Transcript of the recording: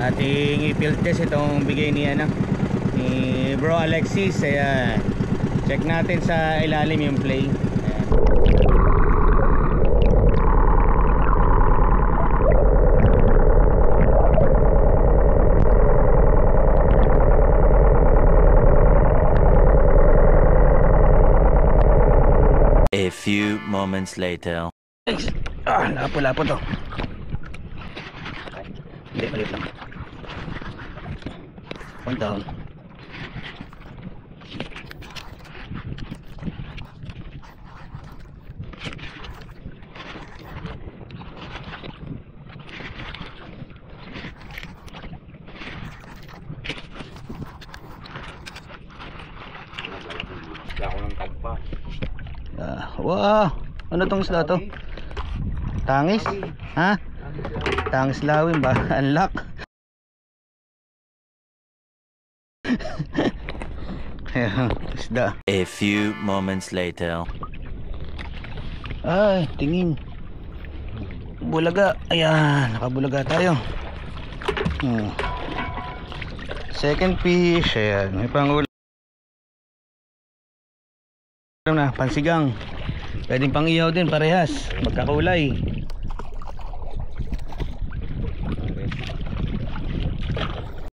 ating i-field test itong bigay ni Bro Alexis. Ayan, check natin sa ilalim yung play. Ayan. A few moments later. Lapo to. Hindi, malit lang. One down. Ako ng tagpa. Wow! Ano tong isda to? Tangis? Ha? Tangis lawin ba? Unlock. Ayan, isda. A few moments later. Ay, tingin. Bulaga. Ayan, nakabulaga tayo. Second fish. Ayan, may pangulam na, pansigang. Pwedeng pang ihaw din, parehas, magkakulay.